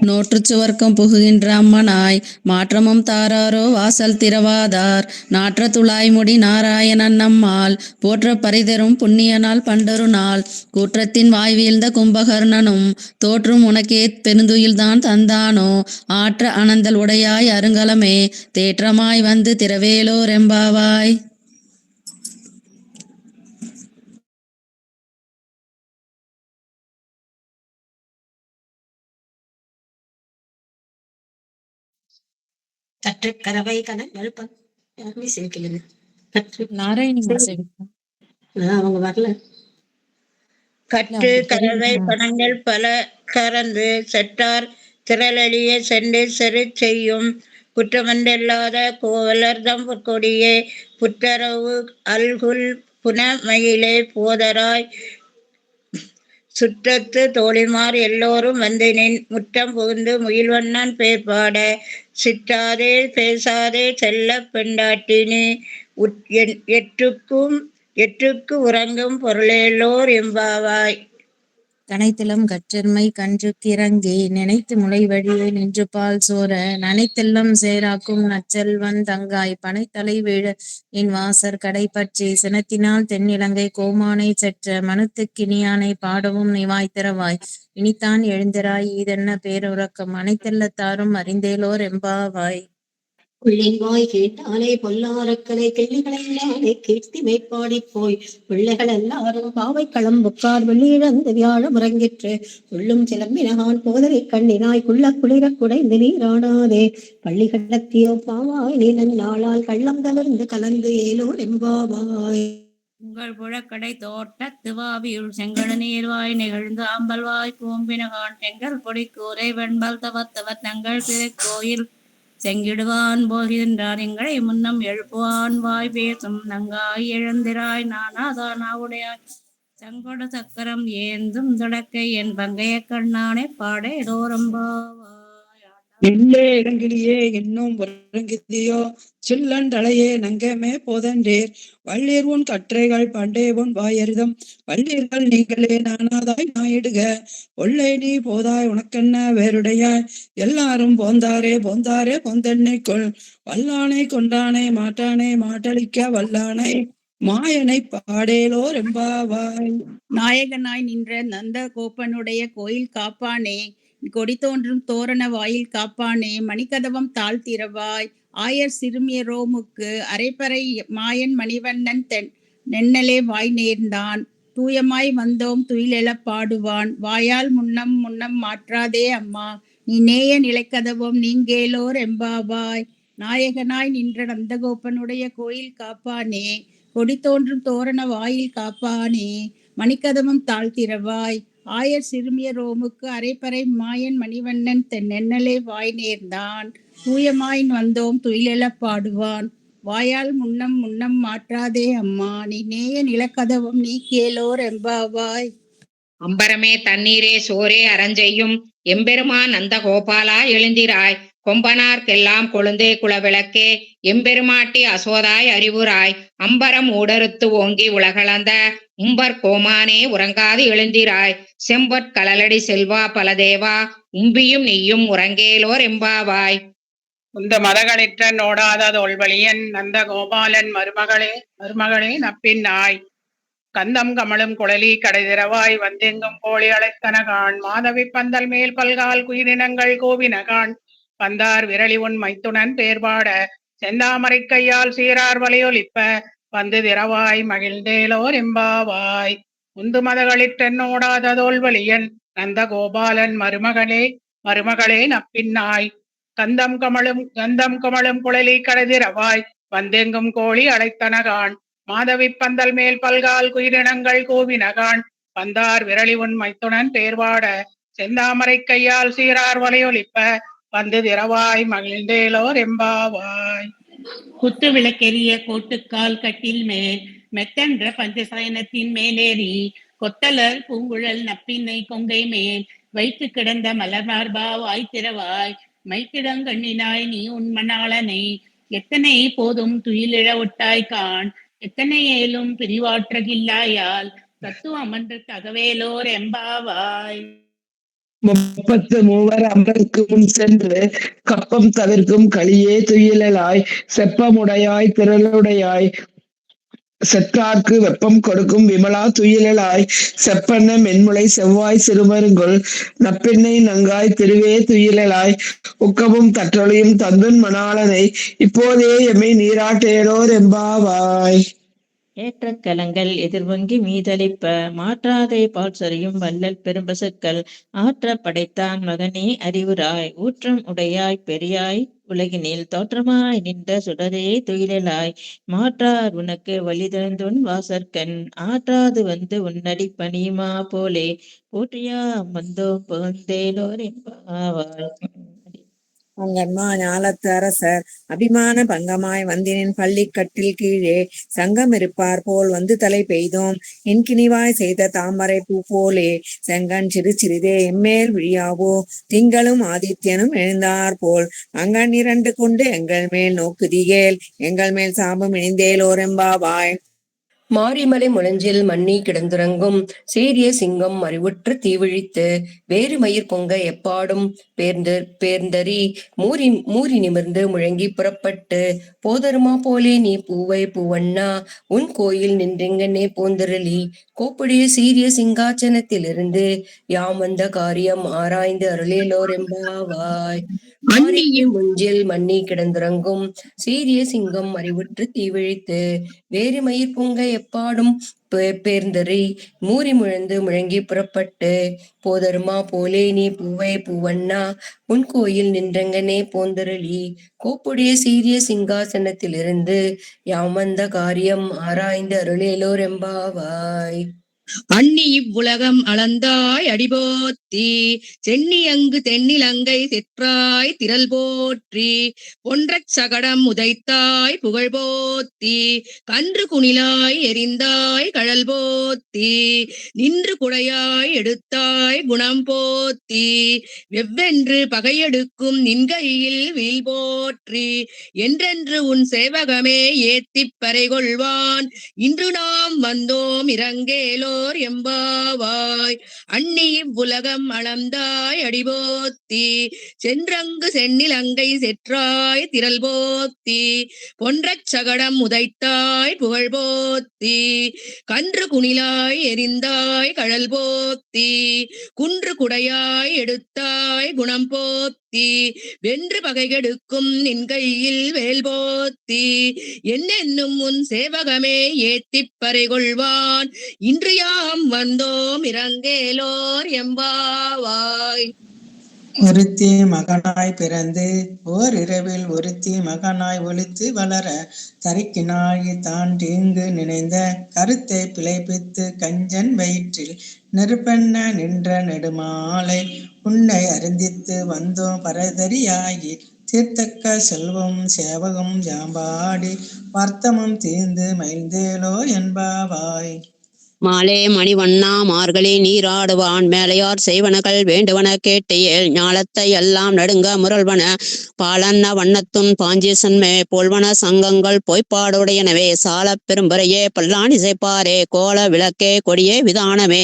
நோற்றுச் சுவர்க்கம் புகுகின்ற அம்மனாய் மாற்றமும் தாராரோ வாசல் திறவாதார் நாற்ற துளாய்முடி நாராயணன் நம்மால் போற்ற பரிதரும் புண்ணிய நாள் பண்டொரு நாள் கூற்றத்தின் வாய் வீழ்ந்த கும்பகர்ணனும் தோற்றும் உனக்கே பெருந்துயில்தான் தந்தானோ ஆற்ற அனந்தல் உடையாய் அருங்கலமே தேற்றமாய் வந்து திரவேலோர் எம்பாவாய். கற்று கரவை கணங்கள் யாருமே சேர்க்கல. கற்று நாராயணி அவங்க வரல. கற்று கரவை கணங்கள் பல கறந்து செட்டார் திரளெளிய சென்று செரு செய்யும் குற்றமன்றல்லாத கோவலர்தம் கொடியே புற்றரவு அல்குல் புனமயிலே போதராய் சுற்றத்து தோழிமார் எல்லோரும் வந்து நின் முற்றம் புகுந்து முகில்வண்ணன் பேர் பாட சிற்றாதே பேசாதே செல்ல பெண்டாட்டினே எற்றுக்கு உறங்கும் பொருளேலோர் எம்பாவாய். கனைத்தெல்லாம் கற்றெருமை கன்றுக்கிறங்கி நினைத்து முளை வழியே நின்று பால் சோர நனைத்தெல்லாம் சேராக்கும் நச்செல்வன் தங்காய் பனைத்தலை வீழ என் வாசர் கடை பற்றி சினத்தினால் தென்னிலங்கை கோமானை செற்ற மனுத்துக்கினியானை பாடவும் நிவாய் திறவாய் இனித்தான் எழுந்திராய் ஈதென்ன பேருறக்கம் அனைத்தெல்லத்தாரும் அறிந்தேலோர் எம்பாவாய். உள்ளின்வாய் கேட்டாலே பொல்லாரக்கலை கிள்ளிகளெல்லாலே கீர்த்தி மேற்பாடி போய் பிள்ளைகள் எல்லாரும் பாவை களம்புக்கார் வெள்ளியிழந்து வியாழ முறங்கிற்று உள்ளும் சிலம்பினகான் போதரை கண்ணினாய் குள்ள குளிர குடைந்து நீராடாதே பள்ளி கள்ளத்தியோ பாவாய் நீலன் நாளால் கள்ளம் தவிர்ந்து கலந்து ஏலோர் எம்பாவாய். உங்கள் புழக்கடை தோட்டத்து வாவியுள் செங்கட நீர்வாய் நெகிழ்ந்து ஆம்பல்வாய் கூம்பினகான் செங்கல் பொடி கூரை வெண்பல் தவத்தவர் தங்கள் திருக்கோயில் செங்கிடுவான் போகின்றான் எங்களை முன்னம் எழுப்புவான் வாய் பேசும் நங்காய் எழுந்திராய் நானாதானாவுடையாய் சங்கொட சக்கரம் ஏந்தும் தொடக்கை என் பங்கைய கண்ணானே பாடேடோரம்பாவாய். எல்லே இளங்கிலியே இன்னும் உறங்கிதியோ சில்லண்டளையே நங்கமே போதன்றேர் வள்ளீர் உன் கற்றைகள் பண்டே உன் வாயரிதம் வள்ளீர்கள் நீங்களே நானாதாய் நாயிடுக ஒல்லை நீ போதாய் உனக்கென்ன வேறுடையாய் எல்லாரும் போந்தாரே போந்தாரே பொந்தென்னைக்குள் வல்லானை கொண்டானை மாட்டானை மாட்டளிக்க வல்லானை மாயனை பாடேலோர் எம்பாவாய். நாயகனாய் நின்ற நந்த கோப்பனுடைய கோயில் காப்பானே கொடி தோன்றும் தோரண வாயில் காப்பானே மணிக்கதவம் தாழ்த்திரவாய் ஆயர் சிறுமிய ரோமுக்கு அரைப்பறை மாயன் மணிவண்ணன் நென்னலே வாய் நேர்ந்தான் தூயமாய் வந்தோம் துயிலெழப் பாடுவான் வாயால் முன்னம் முன்னம் மாற்றாதே அம்மா நீ நேய நிலைக்கதவும் நீங்கேலோர் எம்பாவாய். நாயகனாய் நின்ற நந்தகோப்பனுடைய கோயில் காப்பானே கொடி தோன்றும் தோரண வாயில் காப்பானே மணிக்கதவம் தாழ்த்திரவாய் ஆயர் சிறுமிய ரோமுக்கு அரைப்பறை மாயன் மணிவண்ணன் நென்னலே வாய் நேர்ந்தான் தூயமாய் வந்தோம் துயிலெழப் பாடுவான் வாயால் முன்னம் முன்னம் மாற்றாதே அம்மா நீ நேய நிலக்கதவும் நீ கேளோர் எம்பாவாய். அம்பரமே தண்ணீரே சோரே அரஞ்செய்யும் எம்பெருமான் நந்த கோபாலா எழுந்திராய் கொம்பனார்க்கெல்லாம் கொழுந்தே குலவிளக்கே எம்பெருமாட்டி அசோதாய் அறிவுராய் அம்பரம் ஊடறுத்து ஓங்கி உலகளந்த உம்பர் கோமானே உறங்காது எழுந்திராய் செம்பொற் கலலடி செல்வா பலதேவா உம்பியும் நீயும் உறங்கேலோர் எம்பாவாய். உந்த மதகளிற்ற நோடாத தோல்வழியன் நந்த கோபாலன் மருமகளே நப்பின் நாய் கந்தம் கமலும் குழலி கடைதிரவாய் வந்தெங்கும் கோழி அழைத்தனகான் மாதவி பந்தல் மேல் பல்கால் குயிரினங்கள் கோவினகான் பந்தார் விரலி உன் மைத்துனன் பேர்பாட செந்தாமரை கையால் சீரார் வலையொலிப்ப வந்து திரவாய் மகிழ்ந்தேலோர் எம்பாவாய். உந்து மதகளிற்றென்னோடாத தோல்வழியன் நந்த கோபாலன் மருமகளே நப்பின்னாய் கந்தம் கமலும் குழலி கடைதிரவாய் வந்தெங்கும் கோழி அழைத்தனகான் மாதவி பந்தல் மேல் பல்கால் குயிரினங்கள் கோவினகான் பந்தார் விரலி உன் மைத்துனன் பேர்வாட செந்தாமரை கையால் சீரார் வலையொலிப்ப வந்து திரவாய் மகிழ்ந்தேலோர் எம்பாவாய். குத்து விளக்கெரிய கோட்டுக்கால் கட்டில் மேல் மெத்தென்ற பஞ்சசயனத்தின் மேலேறி கொத்தலர் பூங்குழல் நப்பின்னை கொங்கை மேல் வைத்து கிடந்த மலர்மார்பா வாய்த்திரவாய் மைத்திடங்கண்ணினாய் நீ உண்மணாளனை எத்தனை போதும் துயிலிழ ஒட்டாய் கான் எத்தனை ஏலும் பிரிவாற்றகில்லாயால் தத்துவ அமர்ந்து தகவேலோர் எம்பாவாய். 33 அமரருக்கு முன் சென்று கப்பம் தவிர்க்கும் களியே துயிலலாய் செப்பமுடையாய் திரளுடையாய் செற்றார்க்கு வெப்பம் கொடுக்கும் விமலா துயிலலாய் செப்பெண்ண மென்முளை செவ்வாய் சிறுமருங்குல் நப்பெண்ணை நங்காய் திருவே துயிலலாய் உக்கமும் தற்றொழியும் தந்துன் மணாளனை இப்போதே எம்மை நீராட்டேலோர் எம்பாவாய். ஏற்ற கலங்கள் எதிர்வங்கி மீதளிப்ப மாற்றாதே பால் சொரியும் வள்ளல் பெரும்பசுக்கள் ஆற்ற படைத்தான் மகனே அறிவுராய் ஊற்றம் உடையாய் பெரியாய் உலகினில் தோற்றமாய் நின்ற சுடரே துயிலலாய் மாற்றார் உனக்கு வழிதந்துன் வாசற்கண் ஆற்றாது வந்து உன்னடி பணியுமா போலே போற்றியா வந்தோம் புகழ்ந்தேலோர் என்பாவாய். உங்கன்மா ஞாலத்து அரசர் அபிமான பங்கமாய் வந்தினின் பள்ளிக்கட்டில் கீழே சங்கம் இருப்பார் போல் வந்து தலை பெய்தோம் இன்கினிவாய் செய்த தாமரை பூ போலே செங்கண் சிறு சிறிதே எம்மேல் விழியாவோ திங்களும் ஆதித்யனும் எழுந்தார் போல் அங்கண் 2 கொண்டு எங்கள் மேல் நோக்குதிகேல் எங்கள் மேல் சாபம் இணைந்தேலோர் எம்பாவாய். மாரிமலை முழஞ்சில் மண்ணி கிடந்துறங்கும் சீரிய சிங்கம் அறிவுற்று தீவிழித்து வேறு மயிர் பொங்க எப்பாடும் பேர்ந்தறி மூரி நிமிர்ந்து முழங்கி புறப்பட்டு போதருமா போலே நீ பூவை பூவண்ணா உன் கோயில் நின்றிங்கனே போந்தருளி கோப்புடைய சீரிய சிங்காச்சனத்திலிருந்து யாம் வந்த காரியம் ஆராய்ந்து அருளேலோர் எம்பாவாய். முஞ்சில் மண்ணி கிடந்துறங்கும் சீரிய சிங்கம் அறிவுற்று தீவிழித்து வேறு மயிர் பொங்க எப்பாடும் பேர்ந்தறி மூரி முழந்து முழங்கி புறப்பட்டு போதருமா போலே நீ பூவை பூவண்ணா உன் கோயில் நின்றங்கனே போந்தருளி கோப்புடைய சீரிய சிங்காசனத்திலிருந்து யாம் வந்த காரியம் ஆராய்ந்து அருளேலோர் எம்பாவாய். அண்ணி இவ்வுலகம் அளந்தாய் அடிபோத்தி சென்னி அங்கு தென்னிலங்கை செற்றாய் திரள் போற்றி ஒன்றச் சகடம் உதைத்தாய் புகழ் போத்தி கன்று குணிலாய் எரிந்தாய் கழல் போத்தி நின்று குடையாய் எடுத்தாய் குணம் போத்தி வெவ்வென்று பகையெடுக்கும் நின்கையில் வீல் போற்றி என்றென்று உன் சேவகமே ஏத்திப் பறை கொள்வான் இன்று நாம் வந்தோம் இறங்கேலோ எம்பாவாய். அண்ணி இவ்வுலகம் அளந்தாய் அடிபோத்தி சென்றங்கு சென்னிலங்கை செற்றாய் திரள் போத்தி பொன்றச் சகடம் உதைத்தாய் புகழ் போத்தி கன்று குணிலாய் எரிந்தாய் கழல் போத்தி குன்று குடையாய் எடுத்தாய் குணம் போத்தி வென்று பகைகெடுக்கும் நின் கையில் வேல் போத்தி என்னென்னும் உன் சேவகமே ஏத்திப் பறை கொள்வான் இன்று யாம் வந்தோம் இறங்கேலோர் எம்பாவாய். ஒருத்தி மகனாய் பிறந்து ஓர் இரவில் ஒருத்தி மகனாய் ஒளித்து வளர தரிக்கினாய் தான் தீங்கு நினைந்த கருத்தை பிழைப்பித்து கஞ்சன் வயிற்றில் நெருப்பெண்ண நின்ற நெடுமாலை உன்னை அருந்தித்து வந்தோம் பரதரியாகி தீர்த்தக்க செல்வம் சேவகம் ஜாம்பாடி வர்த்தமும் தீர்ந்து மகிழ்ந்தேலோ என்பாவாய். மாலே மணிவண்ணா மார்கழி நீராடுவான் மேலையார் செய்வனகள் வேண்டுவன கேட்டியேல் ஞாலத்தை எல்லாம் நடுங்க முரல்வன பாலன்ன வண்ணத்துன் பாஞ்சீசன்மே போல்வன சங்கங்கள் பொய்ப்பாடுடையனவே சாலப் பெரும்பறையே பல்லாணி செய்ப்பாரே கோல விளக்கே கொடியே விதானமே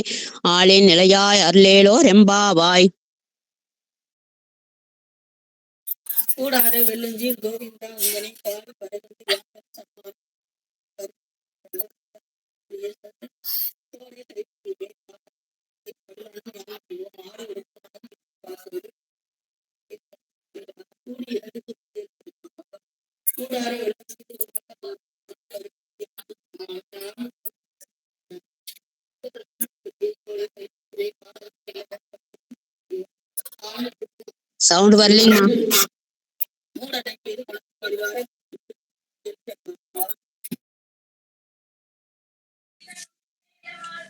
ஆளின் நிலையாய் அருளேலோர் எம்பாவாய். கூடாரை வெள்ளுஞ்சீர் கோவிந்தா உங்கனை காடு பரந்து சவுண்ட் வரலைங்க.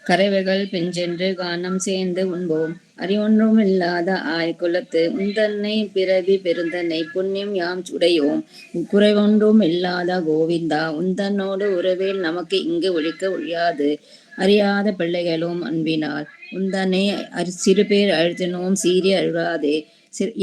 கரைவைகள் பெஞ்சென்று கானம் சேர்ந்து உண்போம் அறிவொன்றும் இல்லாத குலத்து உந்தன்னை பிறவி பெருந்தன்னை புண்ணியம் யாம் உடையோம் குறைவொன்றும் இல்லாத கோவிந்தா உந்தன்னோடு உறவேல் நமக்கு இங்கு ஒழிக்க ஒழியாது அறியாத பிள்ளைகளும் அன்பினால் உந்தன்னை சிறுபேர் அழுத்தினோம் சீறி அழுகாதே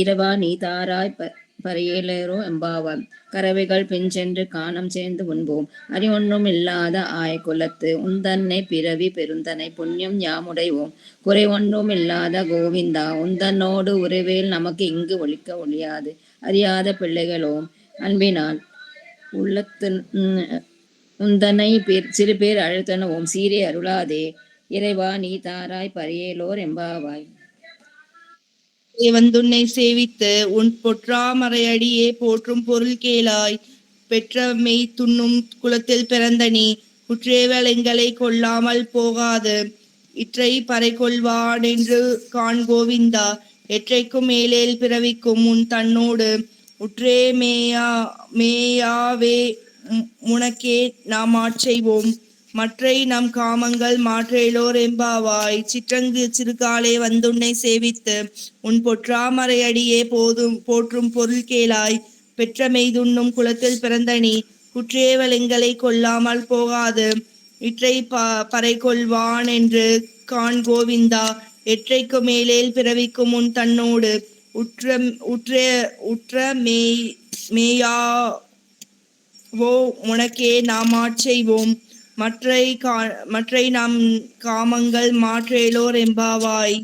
இரவா நீ தாராய் பரையேலேரோ எம்பாவாம். கறவைகள் பின் சென்று காணம் சேர்ந்து உண்போம் அறிவொன்றும் இல்லாத ஆய குலத்து உந்தன்னை பிறவி பெருந்தனை புண்ணியம் யாமுடைவோம் குறை ஒன்றும் இல்லாத கோவிந்தா உந்தன்னோடு உறவேல் நமக்கு இங்கு ஒழிக்க ஒழியாது. அறியாத பிள்ளைகளோம் அன்பினால் உள்ளத்து உந்தனை சிறுபேர் அழுத்தனவும் சீரே அருளாதே இறைவா நீ தாராய் பரையேலோர் எம்பாவாய். வந்துன்னை சேவித்து உன் பொற்றாமரையடியே போற்றும் பொருள் கேளாய் பெற்ற மெய் துண்ணும் குலத்தில் பிறந்த நீ குற்றேவல் எங்களை கொள்ளாமல் போகாது இற்றை பறை கொள்வானென்று காண் கோவிந்தா எற்றைக்கும் மேலேல் பிறவிக்கும் உன் தன்னோடு உற்றே மேயாவே முனக்கே நாம் ஆட்செய்வோம் மற்றை நம் காமங்கள் மாற்றேலோர் எம்பாவாய். சிற்றங்கு சிறுகாலே வந்துன்னை சேவித்து உன் பொற்றாமரையடியே போற்றும் பொருள் கேளாய் பெற்ற மெய்துண்ணும் குலத்தில் பிறந்த நீ குற்றேவல் எங்களை கொள்ளாமல் போகாது இற்றை பறை கொள்வான் என்று காண் கோவிந்தா எற்றைக்கு மேலேல் பிறவிக்கும் உன் தன்னோடு உற்ற மேயாவோ உனக்கே நாம் ஆட்செய்வோம் மற்றை நம் காமங்கள் மாற்றேலோர் எம்பாவாய்.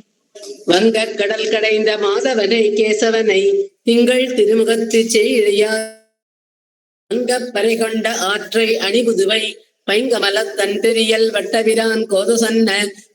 வங்க கடல் கடைந்த மாதவனை கேசவனை திங்கள் திருமுகத்து செய்யா அங்கப்பறை கொண்ட ஆற்றை அணிபுதுவை பைங்கமல தன்றியல் வட்டபிரான் கோது சொன்ன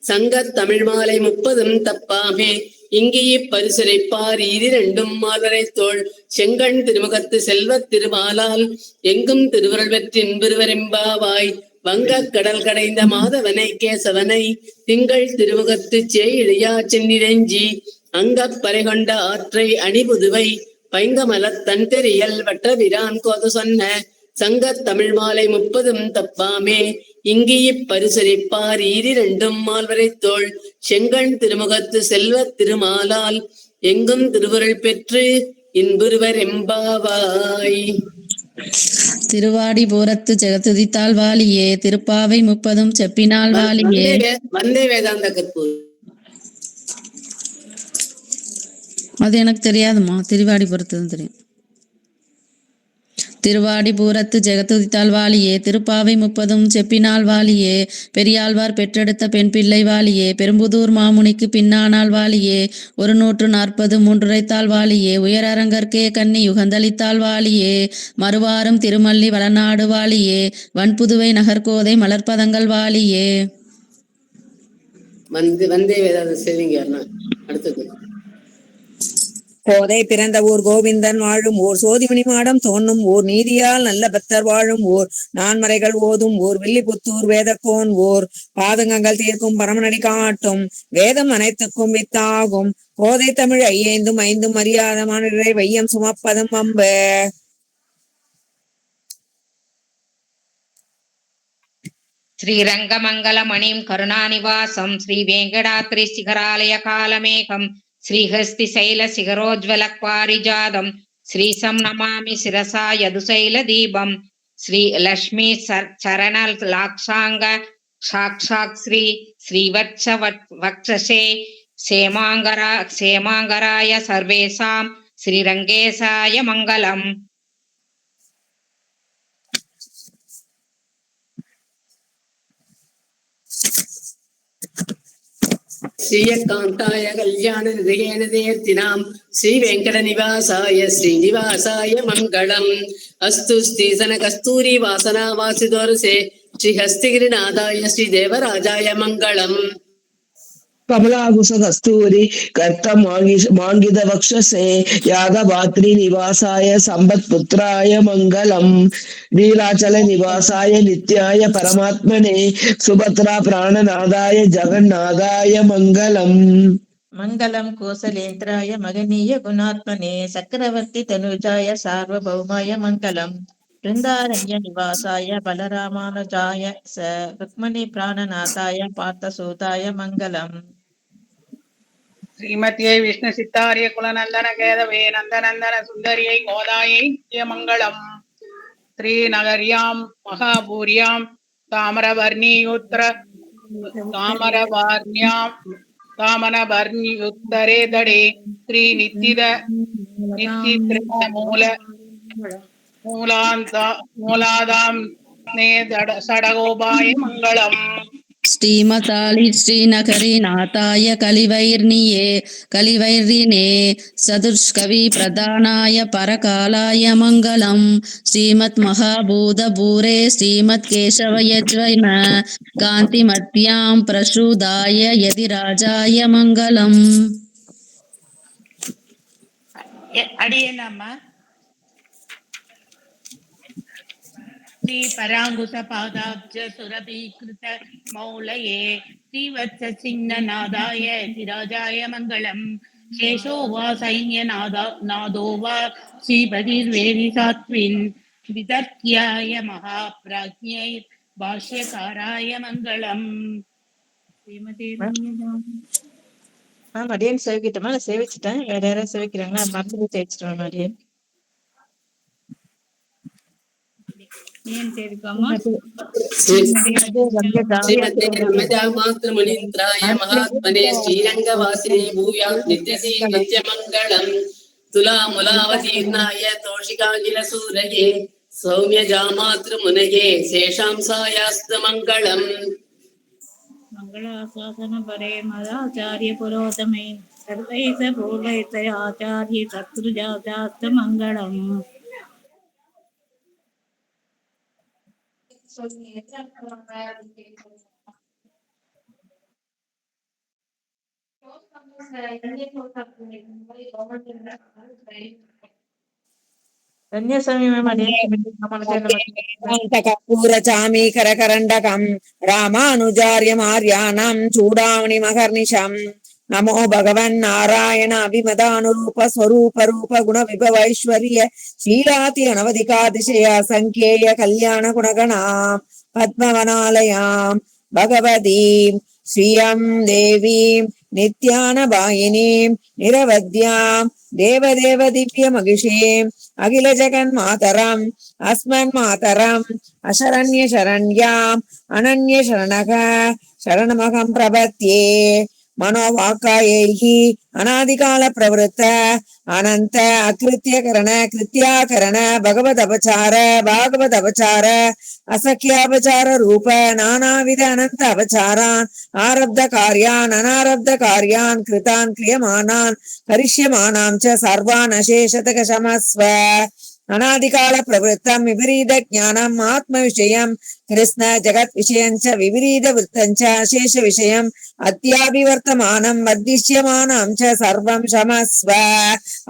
சங்கத் தமிழ் மாலை 30 தப்பாமே இங்கிய பரிசுரைப்பார் இரண்டும் மாதரை தோள் செங்கண் திருமுகத்து செல்வத் திருமாலால் எங்கும் திருவருள் வெற்றின் பெருவரெம்பாவாய். வங்க கடல் கடைந்த மாதவனை கேசவனை திங்கள் திருமுகத்து சேயிழையா சென்னிரஞ்சி அங்கப்பறை கொண்ட ஆற்றை அணிபுதுவை பைங்கமல தன்றியல் வட்டபிரான் கோது சொன்ன சங்கத் தமிழ் மாலை 30 தப்பாமே இங்கிய பரிசுரைப்பார் இரண்டும் மால்வரை தோள் செங்கண் திருமுகத்து செல்வத் திருமாலால் எங்கும் திருவருள் பெற்று இன்புருவர் எம்பாவாய். திருவாடிபுரத்து ஜெகத்துதித்தால் வாலியே திருப்பாவை 30 செப்பினால் வாலியே. வந்தே வேதாந்த கற்பூர் அது எனக்கு தெரியாதுமா, திருவாடிபுரத்து தெரியும். திருவாடிபுரத்து ஜெகத்துதித்தால் வாலியே திருப்பாவை 30 செப்பினால் வாலியே பெரியாழ்வார் பெற்றெடுத்த பெண் பிள்ளை வாலியே பெரும்புதூர் மாமுனிக்கு பின்னானால் வாலியே 140 மூன்றுரைத்தால் வாலியே உயரரங்கற்கே கன்னி யுகந்தளித்தால் வாலியே மறுவாரும் திருமல்லி வளநாடு வாலியே வன்புதுவை நகர்கோதை மலர்பதங்கள் வாலியே. வந்தே வேதாந்த சேவிங்க. அடுத்தது கோதை பிறந்த ஊர் கோவிந்தன் வாழும் ஊர் சோதிமணி மாடம் தோன்றும் ஊர் நீதியால் நல்ல பக்தர் வாழும் ஊர் நான்மறைகள் ஓதும் ஊர் வில்லிபுத்தூர் வேதக்கோன் ஊர் பாதகங்கள் தீர்க்கும் பரமநடி காட்டும் வேதம் அனைத்துக்கும் வித்தாகும் கோதை தமிழ் 5 அறியாத மாநிலை வையம் சுமப்பதும் அம்ப. श्रीरङ्गमङ्गलमणिं करुणानिवासं श्रीवेङ्कटाद्रि शिखरालय कालमेघं श्रीहस्तिशैलशिखरोज्ज्वलपारिजातं श्रीशं नमामि शिरसा यदुशैलदीपं श्रीलक्ष्मी चरणलाक्षाङ्ग साक्षात् श्रीवत्स वक्षसे क्षेमाङ्गराय सर्वेषां श्रीरङ्गेशाय मङ्गलम्. श्रीयकान्ताय कल्याण निधयेन देर्तिनां श्री वेंकट निवासाय श्रीनिवासाय मंगलम् अस्तु श्री कस्तूरी वासना वासिदोरसे श्री हस्तिगिरिनाथाय श्री देवराजाय मंगलम्. कमलाकुश कस्तूरी कर्त मांगिद वक्षसे यागभात्री निवासाय संपत्पुत्राय मंगलम्. नीलाचल निवासाय नित्याय परमात्मने सुभद्रा प्राणनादाय जगन्नाथाय मंगलम्. मंगलम कोसलेन्द्राय मगनीय गुणात्मने चक्रवर्ती तनुजाय सार्वभौमाय मंगलम. वृंदारण्य निवासाय बलरामानुजाय रुक्मणी प्राणनाथाय पार्थसूताय मंगलम. श्रीमत्यै विष्णु सिद्धार्य कुलनंदन केदवे नंदनंदन सुंदर्यै गोदायै नित्यमंगलम्. श्रीनगर्यां महाभूर्यां ताम्रवर्णीयोत्तर தாமரவர்ணியுத்தரே தடே ஸ்ரீ நித்தித்ர மூலாதாம் நே சடகோபாய மங்களம். ஸ்ரீமதாளி ஸ்ரீநகரி நாதாய கலிவைர்ணினே சதுஷ்கவி பிரதானாய பரகாலாய மங்களம். ஸ்ரீமத் மகாபூத பூரே ஸ்ரீமத் கேசவயஜ்வைன காந்தி மத்யாம் பிரசூதாய யதிராஜாய மங்களம். அடியேனம்மா ஸ்ரீ பராங்குச பாதாப்ஜ சுரபீகிருத மௌலயே ஸ்ரீவத்ச சின்னநாதாய திராஜாய மங்களம். சேஷோ வா சைன்ய நாதோ வா ஸ்ரீபதிர்வேதி சாத்வின் விதர்க்கியாய மகாப்ராஜ்ஞை பாஷ்யகாராய மங்களம். மேம் அடியன் சேவிக்கிட்டோமா? இல்லை சேவிச்சிட்டேன். வேற யாராவது சேவிக்கிறாங்களா? மறந்து சேவிச்சிட்டோம் அடியன். ஸ்ரீமதே ரமஜாமாத்ருமுனீந்திராய மகாத்மனே ஸ்ரீரங்கவாசினே பூயாத் நித்யசீ நித்யமங்களம். துலாமுலாவதீர்ணாய தோஷிகாகிலசூரயே சௌமியஜாமாத்ருமுனயே சேஷாம்சாயாஸ்து மங்களம். मंगलाशासन परे मदाचार्य पुरोतमे सर्वैः पूर्वैः आचार्य शत्रुजातास्त मंगलम्. ಧನ್ಯಸ್ವಾಮಿ ಮ್ಯಾಮ್ ಅಡಿಯನ್ கற்பூர சாமி கரகரண்டகம் ராமானுஜாரியம் ஆர்யாணம் சூடாமணி மகர்நிஷம். நமோ பகவன் நாராயண அபிமதானுரூப ஸ்வரூப ரூப குண விபவைஸ்வர்ய ஸ்ரீராதி அனவதிகாதிசய சங்கேய கல்யாண குணகணாம் பத்மவனாலயாம் பகவதீம் ஸ்ரீயம் தேவீம் நித்யானபாயினீம் நிரவத்யாம் தேவதேவ திவ்ய மகிஷீம் அகில ஜகன் மாதரம் அஸ்மன் மாதரம் அசரண்ய சரண்யாம் அனன்ய சரணக சரணமகம் பிரபத்யே மனோவாக்காயைஹி அநாதிகால பிரவருத்த அனந்த அகிருத்தியகரண கிருத்தியாகரண பகவத் அபச்சார பாகவத் அபச்சார அசக்கியாபச்சார ரூப நானாவித அனந்த அபச்சாரான் ஆரப்த காரியான் அனாரப்த காரியான் கிருதான் கிரியமானான் கரிஷ்யமானாம் ச சர்வான் அசேஷதக சமஸ்வ. அநாதிகால பிரவருத்தம் விபரீத ஞானம் ஆத்ம விஷயம் கிருஷ்ண ஜகத் விஷயஞ்ச விபரீத விருத்தஞ்ச அசேஷ விஷயம் அத்தியாபிவர்த்தமானம் மத்தியமானம் ச சர்வம் சமஸ்வ.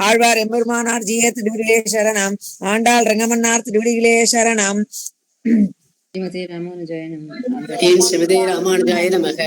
ஆழ்வார் எம்பெருமானார் ஜீய திருவிடிகளே சரணம். ஆண்டாள் ரங்கமன்னார் திருவிடிகளே சரணம். ஸ்ரீமதே ராமானுஜாய நமः. ஸ்ரீமதே ராமானுஜாய நமக.